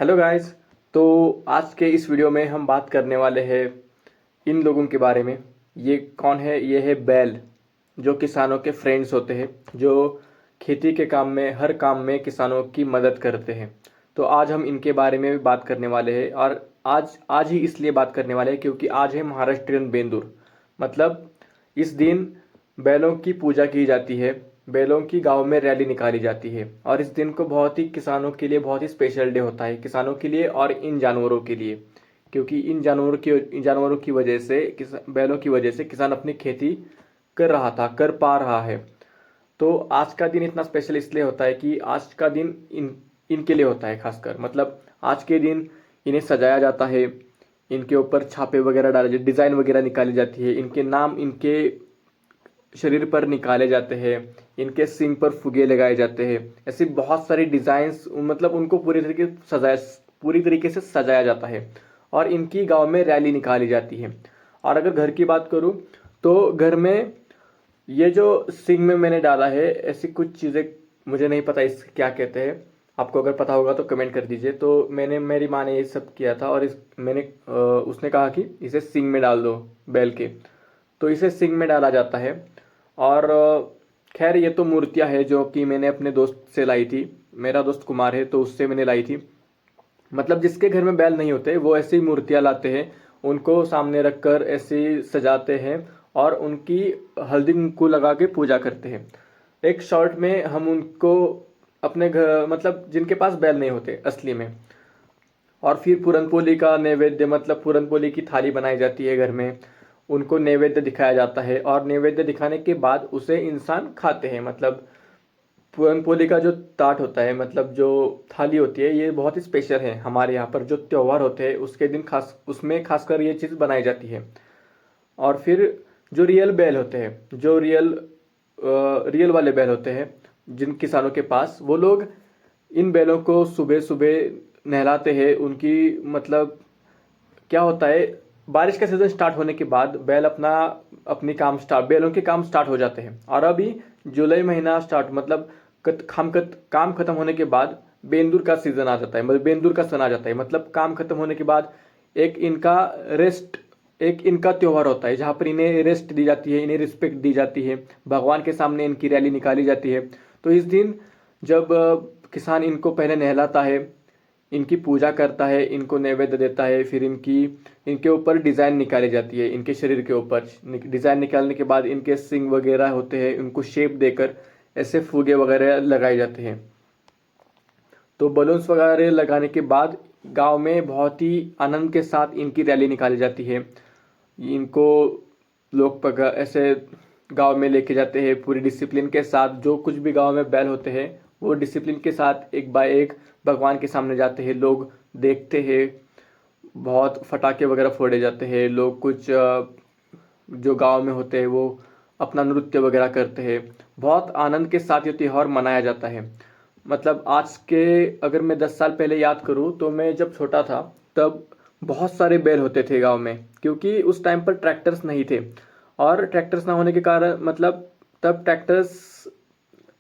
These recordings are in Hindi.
Hello guys. तो आज के इस वीडियो में हम बात करने वाले हैं इन लोगों के बारे में। ये कौन है? ये है बैल, जो किसानों के फ्रेंड्स होते हैं, जो खेती के काम में, हर काम में किसानों की मदद करते हैं। तो आज हम इनके बारे में भी बात करने वाले हैं। और आज आज ही इसलिए बात करने वाले हैं क्योंकि आज है महाराष्ट्रियन बेंदुर। मतलब इस दिन बैलों की पूजा की जाती है, बैलों की गांव में रैली निकाली जाती है। और इस दिन को बहुत ही किसानों के लिए बहुत ही स्पेशल डे होता है, किसानों के लिए और इन जानवरों के लिए। क्योंकि इन जानवरों की वजह से, बैलों की वजह से किसान अपनी खेती कर पा रहा है। तो आज का दिन इतना स्पेशल इसलिए होता है कि आज का दिन इनके लिए होता है खासकर। मतलब आज के दिन इन्हें सजाया जाता है, इनके ऊपर छापे वगैरह डाले, डिज़ाइन वगैरह निकाली जाती है, इनके नाम इनके शरीर पर निकाले जाते हैं, इनके सिंग पर फुगे लगाए जाते हैं। ऐसी बहुत सारी डिज़ाइंस, मतलब उनको पूरी तरीके से सजाया जाता है और इनकी गांव में रैली निकाली जाती है। और अगर घर की बात करूं तो घर में ये जो सिंग में मैंने डाला है, ऐसी कुछ चीज़ें, मुझे नहीं पता इस क्या कहते हैं। आपको अगर पता होगा तो कमेंट कर दीजिए। तो मेरी माँ ने ये सब किया था और उसने कहा कि इसे सिंग में डाल दो बैल के। तो इसे सिंग में डाला जाता है। और खैर, ये तो मूर्तियाँ है जो कि मैंने अपने दोस्त से लाई थी। मेरा दोस्त कुमार है तो उससे मैंने लाई थी। मतलब जिसके घर में बैल नहीं होते वो ऐसी मूर्तियाँ लाते हैं, उनको सामने रखकर ऐसे सजाते हैं और उनकी हल्दी कुंकू लगा के पूजा करते हैं। एक शॉर्ट में हम उनको अपने घर, मतलब जिनके पास बैल नहीं होते असली में। और फिर पूरनपोली का नैवेद्य, मतलब पूरनपोली की थाली बनाई जाती है घर में, उनको नैवेद्य दिखाया जाता है और नैवेद्य दिखाने के बाद उसे इंसान खाते हैं। मतलब पूरनपोली का जो ताट होता है, मतलब जो थाली होती है, ये बहुत ही स्पेशल है। हमारे यहाँ पर जो त्योहार होते हैं उसके दिन उसमें खासकर ये चीज़ बनाई जाती है। और फिर जो रियल बैल होते हैं, जो रियल वाले बैल होते हैं जिन किसानों के पास, वो लोग इन बैलों को सुबह सुबह नहलाते हैं। उनकी, मतलब क्या होता है, बारिश का सीजन स्टार्ट होने के बाद बैलों के काम स्टार्ट हो जाते हैं। और अभी जुलाई महीना स्टार्ट, मतलब काम खत्म होने के बाद बेंदुर का सीजन आ जाता है, मतलब बेंदुर का सन आ जाता है। मतलब काम खत्म होने के बाद एक इनका रेस्ट एक इनका त्योहार होता है जहाँ पर इन्हें रेस्ट दी जाती है, इन्हें रिस्पेक्ट दी जाती है, भगवान के सामने इनकी रैली निकाली जाती है। तो इस दिन जब किसान इनको पहले नहलाता है, इनकी पूजा करता है, इनको नैवेद्य देता है, फिर इनके ऊपर डिज़ाइन निकाली जाती है। इनके शरीर के ऊपर डिज़ाइन निकालने के बाद इनके सिंग वगैरह होते हैं, उनको शेप देकर ऐसे फुगे वगैरह लगाए जाते हैं। तो बलून्स वगैरह लगाने के बाद गांव में बहुत ही आनंद के साथ इनकी रैली निकाली जाती है। इनको लोग ऐसे गांव में लेके जाते हैं पूरी डिसिप्लिन के साथ। जो कुछ भी गांव में बैल होते हैं वो डिसिप्लिन के साथ एक बाय एक भगवान के सामने जाते हैं, लोग देखते हैं। बहुत फटाके वगैरह फोड़े जाते हैं, लोग कुछ जो गांव में होते हैं वो अपना नृत्य वगैरह करते हैं। बहुत आनंद के साथ ये त्यौहार मनाया जाता है। मतलब आज के, अगर मैं 10 साल पहले याद करूँ तो मैं जब छोटा था तब बहुत सारे बैल होते थे गांव में, क्योंकि उस टाइम पर ट्रैक्टर्स नहीं थे। और ट्रैक्टर्स ना होने के कारण, मतलब तब ट्रैक्टर्स,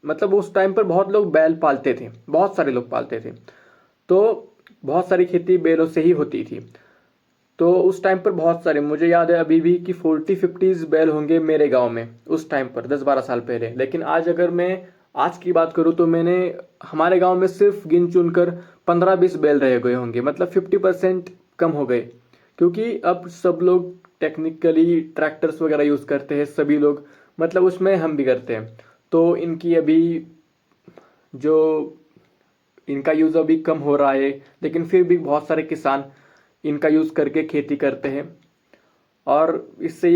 मतलब उस टाइम पर बहुत लोग बैल पालते थे, बहुत सारे लोग पालते थे। तो बहुत सारी खेती बैलों से ही होती थी। तो उस टाइम पर बहुत सारे, मुझे याद है अभी भी कि 40-50 बैल होंगे मेरे गांव में उस टाइम पर, 10-12 साल पहले। लेकिन आज अगर मैं आज की बात करूं तो हमारे गांव में सिर्फ गिन चुन कर 15-20 बैल रह गए होंगे। मतलब 50% कम हो गए, क्योंकि अब सब लोग टेक्निकली ट्रैक्टर्स वगैरह यूज़ करते हैं सभी लोग। मतलब उसमें हम भी करते हैं। तो इनकी अभी जो इनका यूज़ अभी कम हो रहा है, लेकिन फिर भी बहुत सारे किसान इनका यूज़ करके खेती करते हैं। और इससे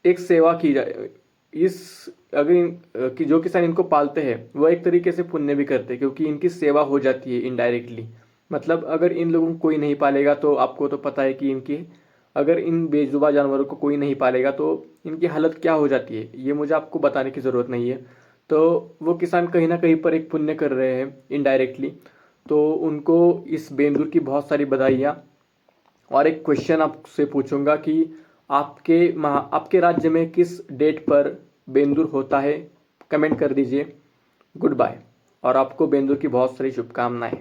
एक सेवा की जाए, इस अगर कि जो किसान इनको पालते हैं वो एक तरीके से पुण्य भी करते हैं, क्योंकि इनकी सेवा हो जाती है इनडायरेक्टली। मतलब अगर इन लोगों को कोई नहीं पालेगा तो आपको तो पता है कि अगर इन बेजुबा जानवरों को कोई नहीं पालेगा तो इनकी हालत क्या हो जाती है, ये मुझे आपको बताने की ज़रूरत नहीं है। तो वो किसान कहीं ना कहीं पर एक पुण्य कर रहे हैं इनडायरेक्टली। तो उनको इस बेंदुर की बहुत सारी बधाइयाँ। और एक क्वेश्चन आपसे पूछूंगा कि आपके राज्य में किस डेट पर बेंदुर होता है? कमेंट कर दीजिए। Good bye. और आपको बेंदुर की बहुत सारी शुभकामनाएं।